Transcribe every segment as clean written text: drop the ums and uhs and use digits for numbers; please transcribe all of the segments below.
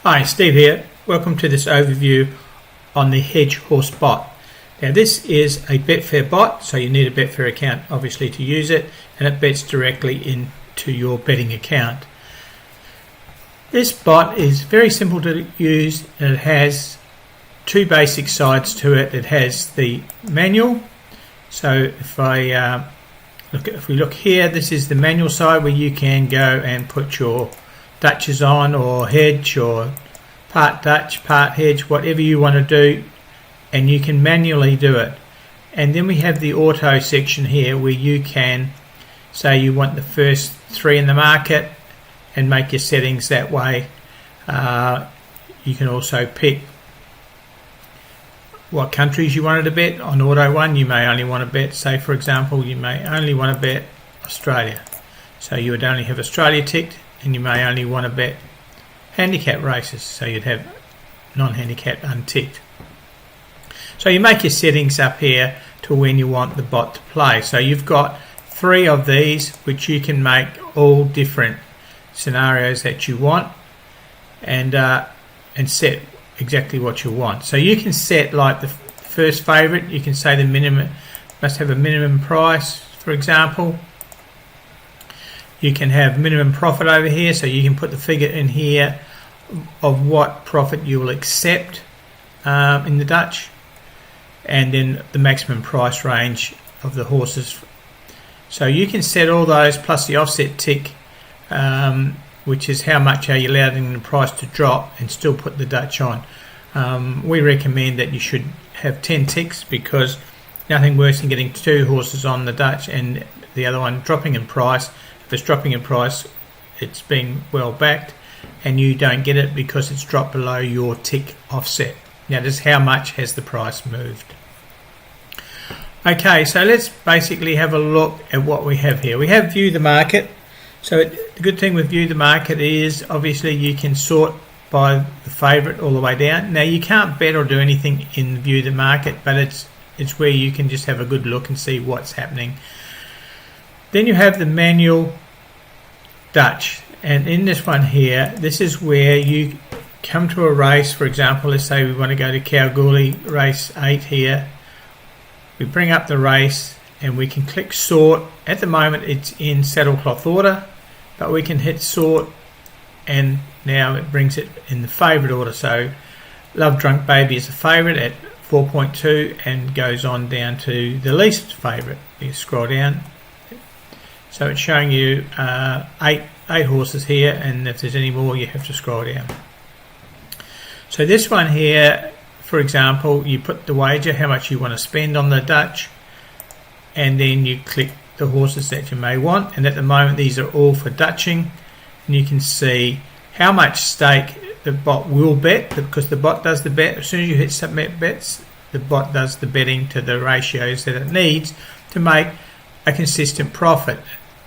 Hi, Steve here. Welcome to this overview on the Hedge Horse Bot. Now this is a Betfair bot, so you need a Betfair account obviously to use it, and it bets directly into your betting account. This bot is very simple to use, and it has two basic sides to it. It has the manual. So if we look here, this is the manual side where you can go and put your Dutches on, or hedge, or part Dutch, part hedge, whatever you want to do, and you can manually do it. And then we have the auto section here where you can say you want the first three in the market and make your settings that way. You can also pick what countries you wanted to bet. On auto one, you may only want to bet, say for example, you may only want to bet Australia. So you would only have Australia ticked, and you may only want to bet handicap races, so you'd have non-handicap unticked. So you make your settings up here to when you want the bot to play. So you've got three of these which you can make all different scenarios that you want, and set exactly what you want. So you can set like the first favourite. You can say the minimum must have a minimum price, for example. You can have minimum profit over here, so you can put the figure in here of what profit you will accept in the Dutch, and then the maximum price range of the horses. So you can set all those plus the offset tick, which is how much are you allowing the price to drop, and still put the Dutch on. We recommend that you should have 10 ticks, because nothing worse than getting two horses on the Dutch and the other one dropping in price. If it's dropping in price, it's been well backed, and you don't get it because it's dropped below your tick offset. Now, this is how much has the price moved. Okay, so let's basically have a look at what we have here. We have view the market. So the good thing with view the market is obviously you can sort by the favourite all the way down. Now you can't bet or do anything in view the market, but it's where you can just have a good look and see what's happening. Then you have the manual Dutch, and in this one here, this is where you come to a race. For example, let's say we want to go to Kalgoorlie race 8 here. We bring up the race and we can click sort. At the moment it's in saddlecloth order, but we can hit sort, and now it brings it in the favourite order. So Love Drunk Baby is a favourite at 4.2 and goes on down to the least favourite. You scroll down. So it's showing you eight horses here, and if there's any more you have to scroll down. So this one here, for example, you put the wager, how much you want to spend on the Dutch, and then you click the horses that you may want, and at the moment these are all for Dutching, and you can see how much stake the bot will bet, because the bot does the bet. As soon as you hit submit bets, the bot does the betting to the ratios that it needs to make a consistent profit.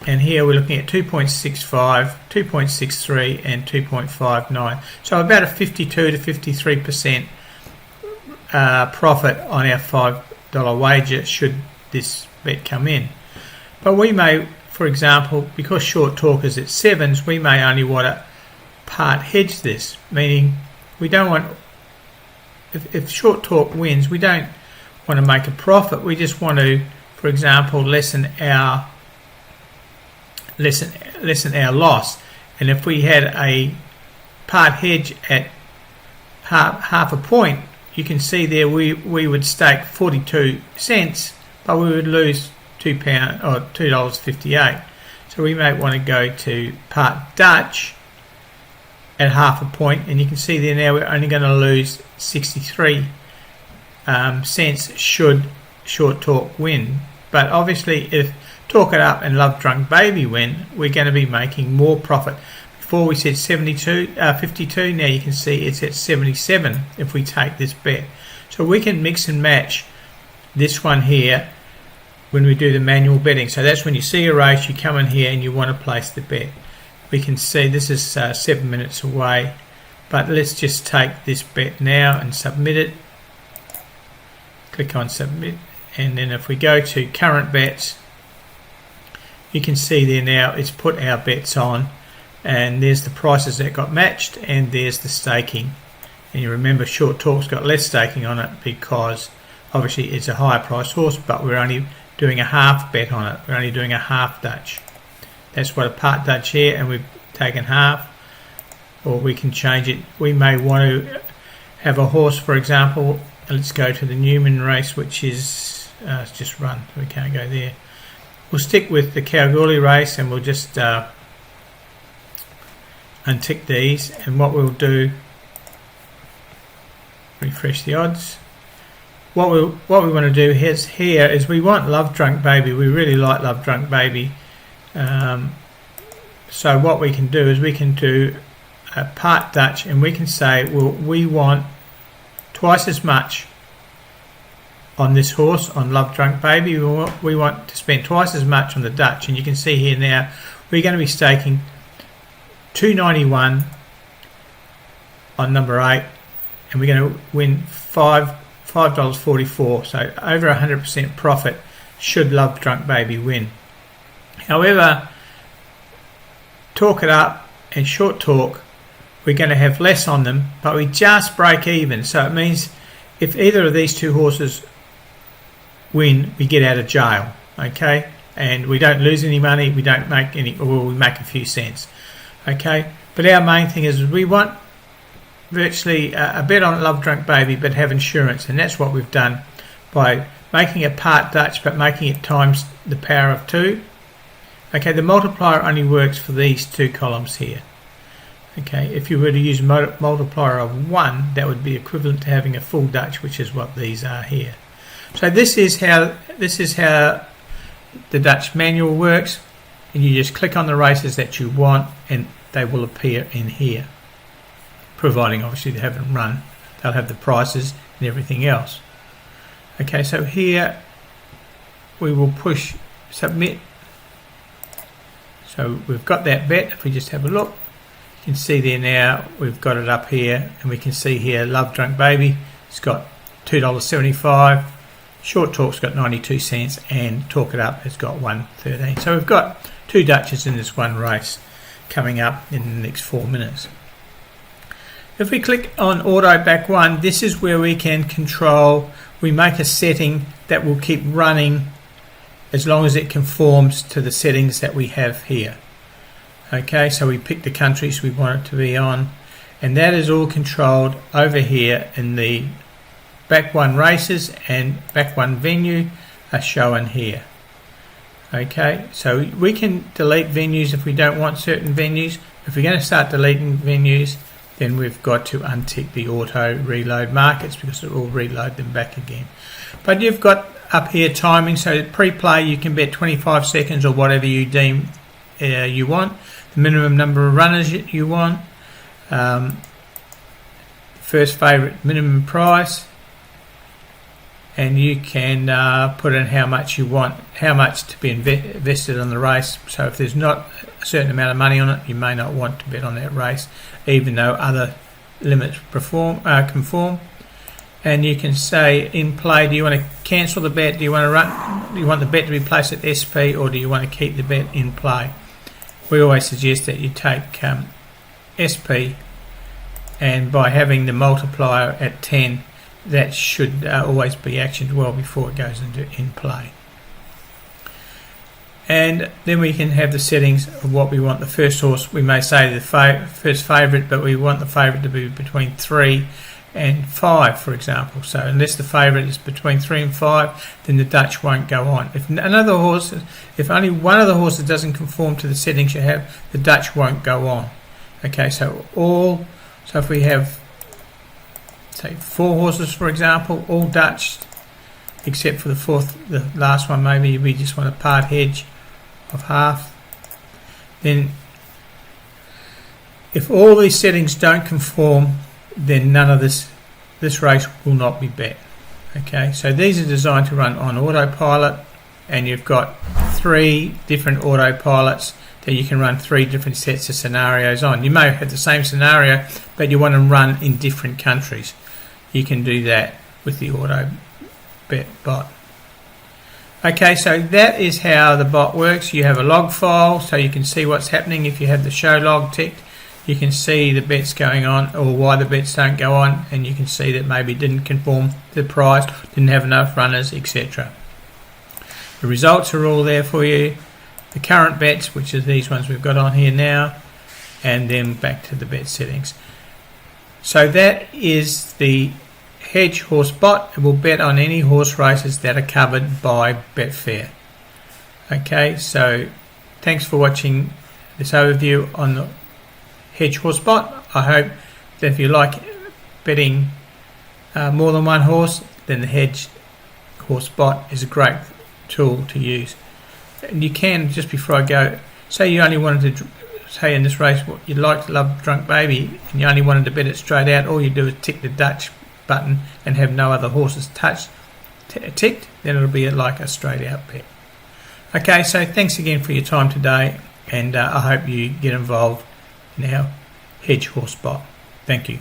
And here we're looking at 2.65, 2.63 and 2.59. So about a 52 to 53% profit on our $5 wager should this bet come in. But we may, for example, because short talk is at sevens, we may only want to part hedge this, meaning we don't want, if short talk wins, we don't want to make a profit. We just want to, for example, lessen our loss. And if we had a part hedge at half a point, you can see there we would stake 42 cents, but we would lose £2 or $2.58. So we may want to go to part Dutch at half a point, and you can see there now we're only going to lose 63 cents should short talk win. But obviously if Talk It Up and Love Drunk Baby win, we're going to be making more profit. Before we said 52, now you can see it's at 77 if we take this bet. So we can mix and match this one here when we do the manual betting. So that's when you see a race, you come in here and you want to place the bet. We can see this is 7 minutes away, but let's just take this bet now and submit it. Click on submit, and then if we go to current bets, you can see there now it's put our bets on, and there's the prices that got matched, and there's the staking. And you remember Short Talk's got less staking on it because obviously it's a higher price horse, but we're only doing a half bet on it. We're only doing a half Dutch. That's what a part Dutch here, and we've taken half, or we can change it. We may want to have a horse, for example. Let's go to the Newman race, which is it's just run, we can't go there. We'll stick with the Kalgoorlie race, and we'll just untick these. And what we'll do, refresh the odds. What we want to do here is we want Love Drunk Baby. We really like Love Drunk Baby. So what we can do is we can do a part Dutch, and we can say, well, we want twice as much on this horse, on Love Drunk Baby. We want to spend twice as much on the Dutch, and you can see here now we're going to be staking $2.91 on number 8, and we're going to win $5.44, so over 100% profit should Love Drunk Baby win. However, Talk It Up and Short Talk, we're going to have less on them, but we just break even. So it means if either of these two horses win, we get out of jail, okay? And we don't lose any money, we don't make any, or we make a few cents, okay? But our main thing is we want virtually a bet on Love Drunk Baby, but have insurance, and that's what we've done by making it part Dutch, but making it times the power of 2. Okay, the multiplier only works for these two columns here. Okay, if you were to use multiplier of 1, that would be equivalent to having a full Dutch, which is what these are here. So this is how the Dutch manual works, and you just click on the races that you want, and they will appear in here. Providing obviously they haven't run, they'll have the prices and everything else. Okay, so here we will push submit. So we've got that bet. If we just have a look, you can see there now we've got it up here, and we can see here Love Drunk Baby, it's got $2.75, Short Talk's got 92 cents, and Talk It Up has got 1.13. So we've got two Dutches in this one race coming up in the next 4 minutes. If we click on Auto Back 1, this is where we can control, we make a setting that will keep running as long as it conforms to the settings that we have here. Okay, so we pick the countries we want it to be on, and that is all controlled over here in the Back 1 races, and Back 1 venue are shown here. Okay, so we can delete venues if we don't want certain venues. If we're going to start deleting venues, then we've got to untick the auto reload markets, because it will reload them back again. But you've got up here timing, so pre-play you can bet 25 seconds or whatever you deem you want, the minimum number of runners you want, first favourite minimum price, and you can put in how much you want, how much to be invested on the race. So if there's not a certain amount of money on it, you may not want to bet on that race, even though other limits conform. And you can say in play, do you want to cancel the bet? Do you want to run? Do you want the bet to be placed at SP, or do you want to keep the bet in play? We always suggest that you take SP, and by having the multiplier at 10, that should always be actioned well before it goes into in play. And then we can have the settings of what we want the first horse. We may say the first favourite, but we want the favourite to be between 3 and 5, for example. So unless the favourite is between 3 and 5, then the Dutch won't go on. If only one of the horses doesn't conform to the settings you have, the Dutch won't go on. Okay, so if we have, say, 4 horses, for example, all Dutch, except for the last one, maybe we just want a part hedge of half, then if all these settings don't conform, then none of this race will not be bet. Okay, so these are designed to run on autopilot, and you've got 3 different autopilots that you can run 3 different sets of scenarios on. You may have the same scenario, but you want to run in different countries. You can do that with the auto bet bot. Okay, so that is how the bot works. You have a log file so you can see what's happening. If you have the show log ticked, you can see the bets going on or why the bets don't go on, and you can see that maybe it didn't conform to the price, didn't have enough runners, etc. The results are all there for you. The current bets, which are these ones we've got on here now, and then back to the bet settings. So that is the Hedge Horse Bot. It will bet on any horse races that are covered by Betfair. Okay, so thanks for watching this overview on the Hedge Horse Bot. I hope that if you like betting more than one horse, then the Hedge Horse Bot is a great tool to use. And you can, just before I go, say you only wanted to, say in this race what you'd like to love Drunk Baby, and you only wanted to bet it straight out, all you do is tick the Dutch button and have no other horses ticked, then it'll be like a straight out bet. Okay, so thanks again for your time today, and I hope you get involved in our Hedge Horse Bot. Thank you.